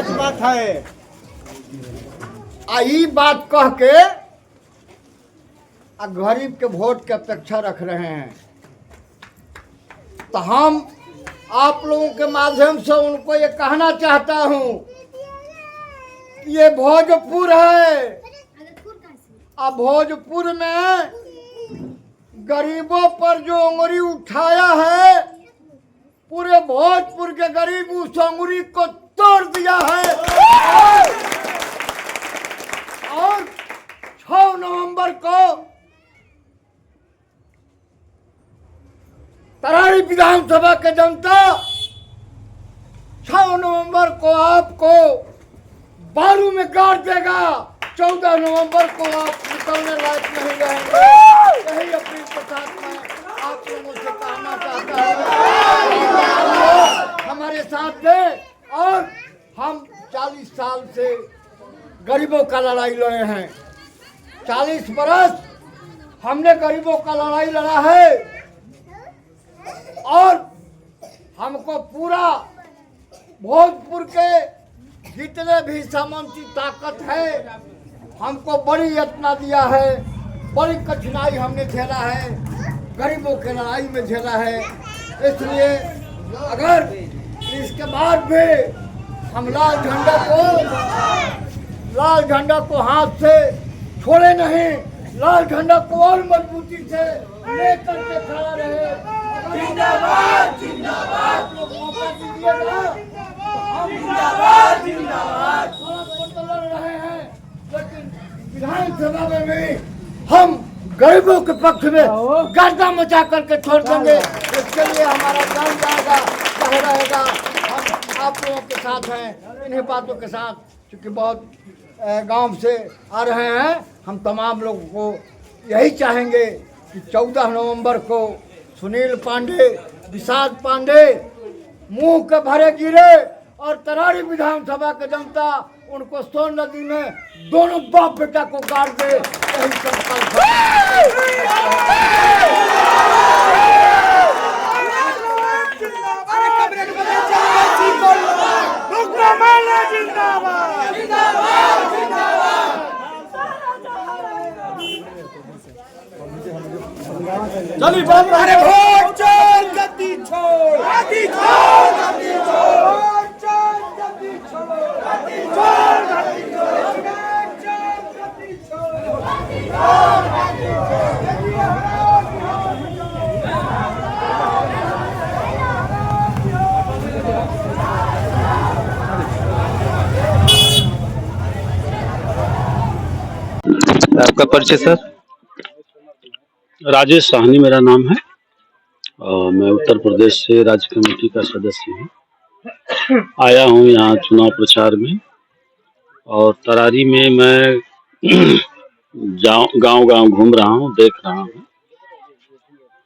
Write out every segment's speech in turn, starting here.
सच बात है। आई बात कह के गरीब के वोट की अपेक्षा रख रहे हैं, तो हम आप लोगों के माध्यम से उनको ये कहना चाहता हूँ, ये भोजपुर है, अब भोजपुर में गरीबों पर जो उंगली उठाया है, पूरे भोजपुर के गरीब उस उंगली को तोड़ दिया है। और 6 नवंबर को तरारी विधानसभा के जनता 6 नवंबर को आपको बालू में गाड़ देगा। 14 नवंबर को आप निकलने लायक नहीं रहेंगे। यही अपील के साथ मैं आप लोगों से कहना चाहता हूँ, हमारे साथ दें। और हम 40 साल से गरीबों का लड़ाई लड़े हैं। 40 बरस हमने गरीबों का लड़ाई लड़ा है, और हमको पूरा भोजपुर के जितने भी सामंती ताकत है, हमको बड़ी यातना दिया है, बड़ी कठिनाई हमने झेला है, गरीबों के लड़ाई में झेला है। इसलिए अगर इसके बाद भी हम लाल झंडा को हाथ से छोड़े नहीं, लाल झंडा को और मजबूती से लेकर के खड़ा रहे। जिंदाबाद जिंदाबाद, लोग मौका दीजिएगा, हम जिंदाबाद जिंदाबाद लड़ रहे हैं, लेकिन विधानसभा में भी हम गरीबों के पक्ष में गर्दा मचा करके छोड़ देंगे। इसके लिए हमारा जान जाएगा, चाहे रहेगा। हम आप लोगों के साथ हैं, इन्हीं बातों के साथ, क्योंकि बहुत गांव से आ रहे हैं। हम तमाम लोगों को यही चाहेंगे कि 14 नवंबर को सुनील पांडे, विशाल पांडे मुंह के भरे गिरे, और तरारी विधानसभा के जनता उनको सोन नदी में दोनों बाप बेटा को गाड़ दे। यही संकल्प चलिए बात, अरे वोट चोर गद्दी छोड़, गद्दी छोड़, गद्दी छोड़, वोट चोर गद्दी छोड़, गद्दी छोड़, गद्दी छोड़, वोट चोर गद्दी छोड़, गद्दी छोड़, गद्दी छोड़। आपका परिचय सर? राजेश साहनी मेरा नाम है, और मैं उत्तर प्रदेश से राज्य कमेटी का सदस्य हूँ। आया हूँ यहाँ चुनाव प्रचार में, और तरारी में मैं गांव घूम रहा हूँ, देख रहा हूँ,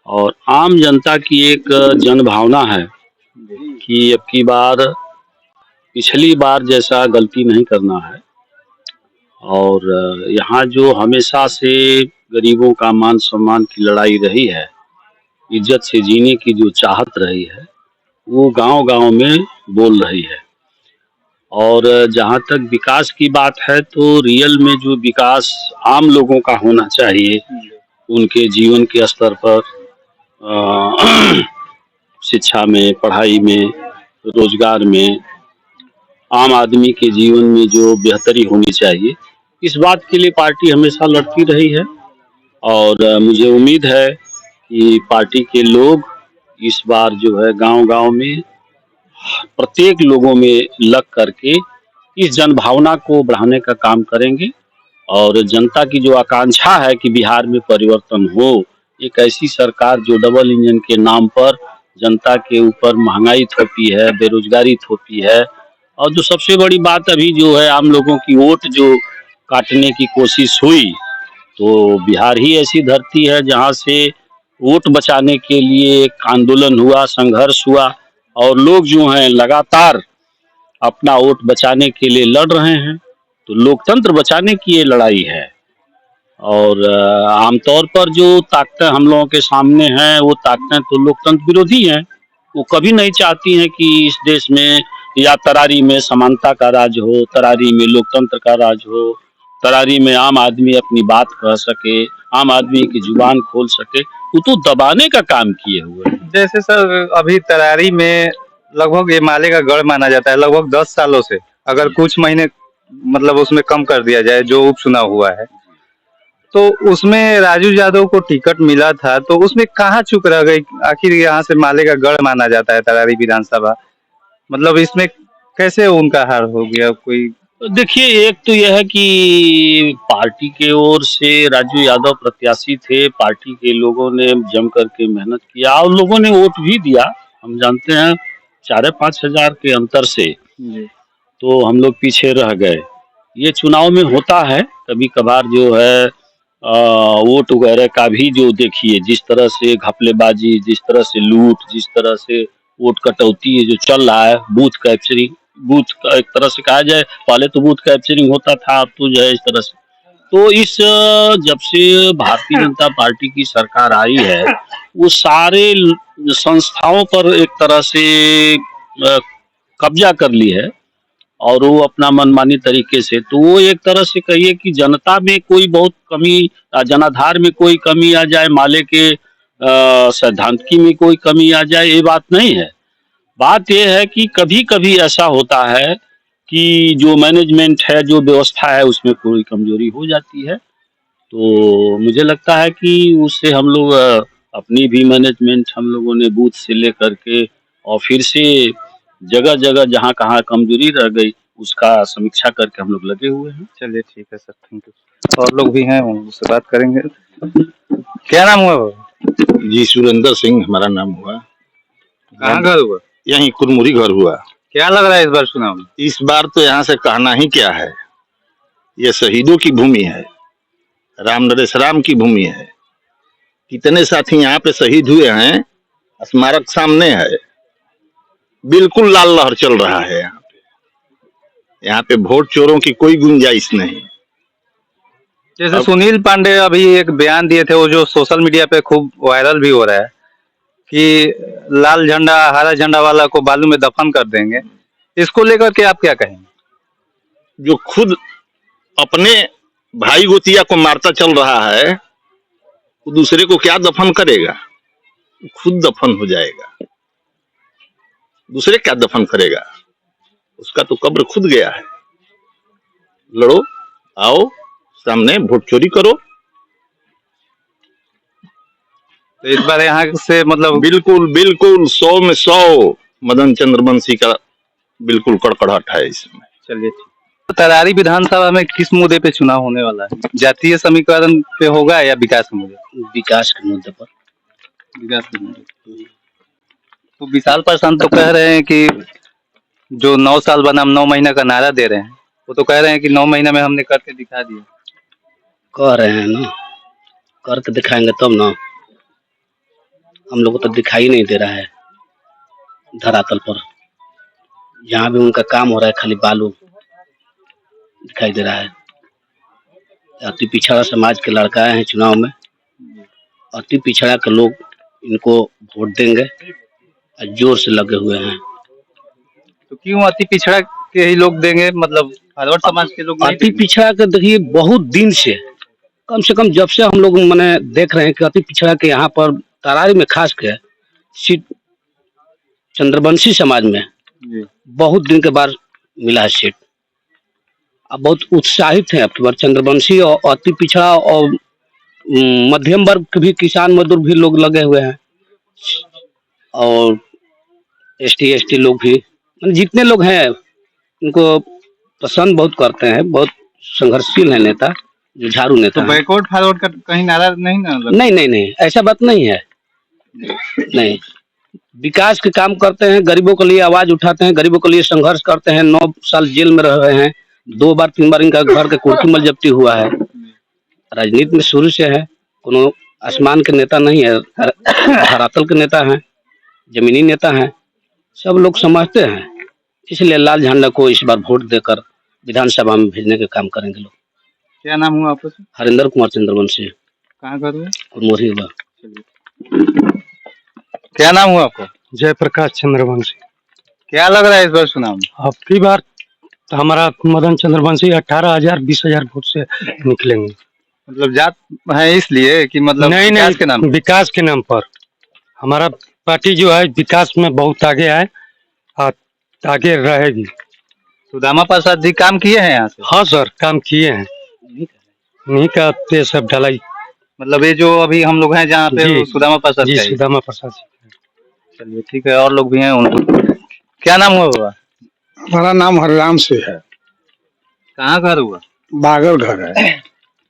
और आम जनता की एक जन भावना है कि अब की बार पिछली बार जैसा गलती नहीं करना है। और यहाँ जो हमेशा से गरीबों का मान सम्मान की लड़ाई रही है, इज्जत से जीने की जो चाहत रही है, वो गांव-गांव में बोल रही है। और जहाँ तक विकास की बात है, तो रियल में जो विकास आम लोगों का होना चाहिए, उनके जीवन के स्तर पर, शिक्षा में, पढ़ाई में, रोजगार में, आम आदमी के जीवन में जो बेहतरी होनी चाहिए, इस बात के लिए पार्टी हमेशा लड़ती रही है। और मुझे उम्मीद है कि पार्टी के लोग इस बार जो है गांव-गांव में प्रत्येक लोगों में लग करके इस जन भावना को बढ़ाने का काम करेंगे। और जनता की जो आकांक्षा है कि बिहार में परिवर्तन हो, एक ऐसी सरकार जो डबल इंजन के नाम पर जनता के ऊपर महंगाई थोपी है, बेरोजगारी थोपी है, और जो सबसे बड़ी बात अभी जो है आम लोगों की वोट जो काटने की कोशिश हुई, तो बिहार ही ऐसी धरती है जहां से वोट बचाने के लिए एक आंदोलन हुआ, संघर्ष हुआ, और लोग जो हैं लगातार अपना वोट बचाने के लिए लड़ रहे हैं। तो लोकतंत्र बचाने की ये लड़ाई है। और आमतौर पर जो ताकतें हम लोगों के सामने हैं, वो ताकतें तो लोकतंत्र विरोधी हैं। वो कभी नहीं चाहती हैं कि इस देश में या तरारी में समानता का राज हो, तरारी में लोकतंत्र का राज हो, तरारी में आम आदमी अपनी बात कह सके, आम आदमी की जुबान खोल सके, वो तो दबाने का काम किए हुए हैं। जैसे सर अभी तरारी में लगभग ये माले का गढ़ माना जाता है लगभग 10 सालों से। अगर कुछ महीने मतलब उसमें कम कर दिया जाए जो उपचुनाव हुआ है, तो उसमें राजू यादव को टिकट मिला था, तो उसमें कहाँ चूक रह गई? आखिर यहाँ से माले का गढ़ माना जाता है तरारी विधानसभा, मतलब इसमें कैसे उनका हार हो गया? कोई देखिए, एक तो यह है कि पार्टी के ओर से राजू यादव प्रत्याशी थे, पार्टी के लोगों ने जम करके मेहनत किया और लोगों ने वोट भी दिया। हम जानते हैं 4-5 हजार के अंतर से तो हम लोग पीछे रह गए। ये चुनाव में होता है, कभी कभार जो है वोट वगैरह का भी जो देखिए जिस तरह से घपलेबाजी, जिस तरह से लूट, जिस तरह से वोट कटौती ये जो चल रहा है, बूथ कैप्चरिंग, बूथ का एक तरह से कहा जाए, पहले तो बूथ कैप्चरिंग होता था, अब तो जो है इस तरह से। तो इस जब से भारतीय जनता पार्टी की सरकार आई है, वो सारे संस्थाओं पर एक तरह से कब्जा कर ली है और वो अपना मनमानी तरीके से, तो वो एक तरह से कहिए कि जनता में कोई बहुत कमी, जनाधार में कोई कमी आ जाए, माले के सैद्धांतिकी में कोई कमी आ जाए, ये बात नहीं है। बात यह है कि कभी कभी ऐसा होता है कि जो मैनेजमेंट है, जो व्यवस्था है, उसमें कोई कमजोरी हो जाती है। तो मुझे लगता है कि उससे हम लोग अपनी भी मैनेजमेंट हम लोगों ने बूथ से लेकर के और फिर से जगह जगह जहाँ कहाँ कमजोरी रह गई उसका समीक्षा करके हम लोग लगे हुए हैं। चलिए ठीक है सर, थैंक यू। और लोग भी हैं, उससे बात करेंगे। क्या नाम हुआ वो? जी सुरेंद्र सिंह हमारा नाम हुआ। कहाँ घर हुआ? यहीं कुरमुरी घर हुआ। क्या लग रहा है इस बार चुनाव में? इस बार तो यहाँ से कहना ही क्या है, ये शहीदों की भूमि है, राम नरेश राम की भूमि है। कितने साथी यहाँ पे शहीद हुए हैं, स्मारक सामने है, बिल्कुल लाल लहर चल रहा है यहाँ पे। यहाँ पे वोट चोरों की कोई गुंजाइश नहीं। जैसे सुनील पांडे अभी एक बयान दिए थे, वो जो सोशल मीडिया पे खूब वायरल भी हो रहा है कि लाल झंडा हरा झंडा वाला को बालू में दफन कर देंगे, इसको लेकर के आप क्या कहेंगे? जो खुद अपने भाई गोतिया को मारता चल रहा है, वो दूसरे को क्या दफन करेगा? खुद दफन हो जाएगा, दूसरे क्या दफन करेगा? उसका तो कब्र खुद गया है। लड़ो, आओ सामने, वोट चोरी करो। तो इस बार यहाँ से मतलब बिल्कुल बिल्कुल 100 में 100 मदन चंद्रवंशी का बिल्कुल कड़कड़ाहट है इसमें। चलिए ठीक। तरारी विधानसभा में किस मुद्दे पे चुनाव होने वाला है? जातीय समीकरण पे होगा या विकास के मुद्दे? विकास के मुद्दे पर। विकास के मुद्दे। तो विशाल पासवान तो कह रहे हैं कि जो 9 साल बनाम 9 महीना का नारा दे रहे हैं, वो तो कह रहे हैं कि 9 महीना में हमने करके दिखा दिया। कह रहे हैं ना, करके दिखाएंगे तब ना। हम लोग को तो दिखाई नहीं दे रहा है धरातल पर। जहाँ भी उनका काम हो रहा है खाली बालू दिखाई दे रहा है। अति पिछड़ा समाज के लड़का हैं चुनाव में, अति पिछड़ा के लोग इनको वोट देंगे और जोर से लगे हुए हैं। तो क्यों अति पिछड़ा के ही लोग देंगे? मतलब फॉरवर्ड समाज के लोग नहीं अति देंगे? पिछड़ा के देखिए बहुत दिन से, कम से कम जब से हम लोग मैंने देख रहे हैं कि अति पिछड़ा के यहाँ पर तरारी में खास के सीट चंद्रवंशी समाज में बहुत दिन के बाद मिला है सीट। अब बहुत उत्साहित हैं आपकी बार चंद्रवंशी और अति पिछड़ा और मध्यम वर्ग के भी किसान मजदूर भी लोग लगे हुए हैं और एसटी लोग भी, जितने लोग हैं उनको पसंद बहुत करते हैं। बहुत संघर्षशील है नेता, जो झाड़ू नेता तो बैकवर्ड फॉरवर्ड का कहीं नारा नहीं ना? नहीं, ऐसा बात नहीं है। नहीं, विकास के काम करते हैं, गरीबों के लिए आवाज उठाते हैं, गरीबों के लिए संघर्ष करते हैं। 9 साल जेल में रहे हैं, 2 बार 3 बार इनका घर के कुर्की मल जब्ती हुआ है। राजनीति में शुरू से है, कोनो आसमान के नेता नहीं है, धरातल के नेता हैं, जमीनी नेता हैं, सब लोग समझते हैं। इसलिए लाल झंडा को इस बार वोट देकर विधानसभा में भेजने के काम करेंगे लोग। क्या नाम हुआ आपका? हरिंदर कुमार चंद्रवंशी। कहाँ घर हुआ? कुरमोरी हुआ। क्या नाम हुआ आपका? जयप्रकाश चंद्रवंशी। क्या लग रहा है इस बार चुनाव में? अब की बार तो हमारा मदन चंद्रवंशी 18,000 20,000 वोट से निकलेंगे। मतलब जात है इसलिए कि मतलब नहीं विकास नहीं, के नाम पे? विकास के नाम पर हमारा पार्टी जो है विकास में बहुत आगे है और आगे रहेगी। सुदामा प्रसाद जी काम किए हैं यहाँ से? हाँ सर, काम किए हैं, नहीं का ये सब ढलाई। मतलब ये जो अभी हम लोग हैं जहाँ पे जी, वो सुदामा प्रसाद जी का ही? सुदामा प्रसाद जी। चलिए ठीक है, और लोग भी हैं उनको। क्या नाम हुआ बाबा? हमारा नाम हरिराम से है, कहाँ घर हुआ? बागर घर है।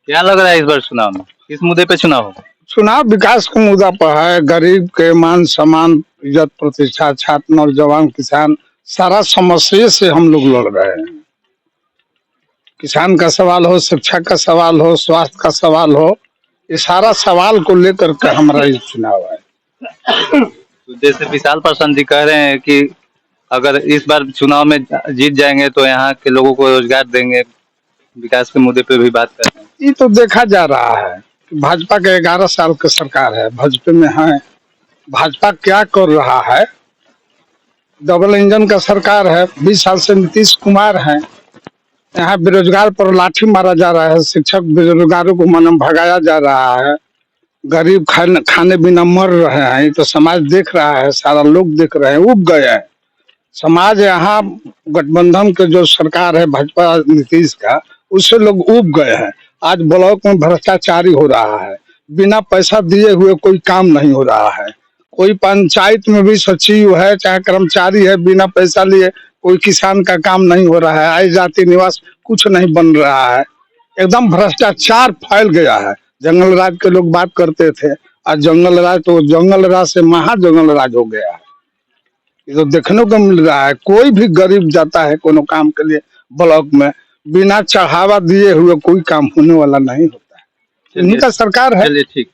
क्या लग रहा है इस बार चुनाव में, किस मुद्दे पे चुनाव होगा? चुनाव विकास के मुद्दा पर है, गरीब के मान सम्मान इज्जत प्रतिष्ठा छात्र नौजवान किसान सारा समस्या से हम लोग लड़ रहे हैं। किसान का सवाल हो, शिक्षा का सवाल हो, स्वास्थ्य का सवाल हो, ये सारा सवाल को लेकर के हमारा ये चुनाव है। तो जैसे विशाल पासवान जी कह रहे हैं कि अगर इस बार चुनाव में जीत जाएंगे तो यहाँ के लोगों को रोजगार देंगे, विकास के मुद्दे पे भी बात कर रहे हैं। ये तो देखा जा रहा है कि भाजपा के 11 साल की सरकार है, भाजपा में है, भाजपा क्या कर रहा है? डबल इंजन का सरकार है, 20 साल से नीतीश कुमार है। यहाँ बेरोजगार पर लाठी मारा जा रहा है, शिक्षक बेरोजगारों को मन भगाया जा रहा है, गरीब खाने बिना मर रहे हैं। ये तो समाज देख रहा है, सारा लोग देख रहे हैं, उब गए हैं समाज। यहाँ गठबंधन के जो सरकार है भाजपा नीतीश का, उससे लोग उब गए हैं। आज ब्लॉक में भ्रष्टाचारी हो रहा है, बिना पैसा दिए हुए कोई काम नहीं हो रहा है। कोई पंचायत में भी सचिव है चाहे कर्मचारी है, बिना पैसा लिए कोई किसान का काम नहीं हो रहा है। आय जाति निवास कुछ नहीं बन रहा है, एकदम भ्रष्टाचार फैल गया है। जंगल राज के लोग बात करते थे, आज जंगल राज तो जंगल राज से महाजंगल राज हो गया है। ये तो देखने को मिल रहा है। कोई भी गरीब जाता है कोनो काम के लिए ब्लॉक में, बिना चढ़ावा दिए हुए कोई काम होने वाला नहीं होता है। इन्हीं का सरकार है। चलिए ठीक।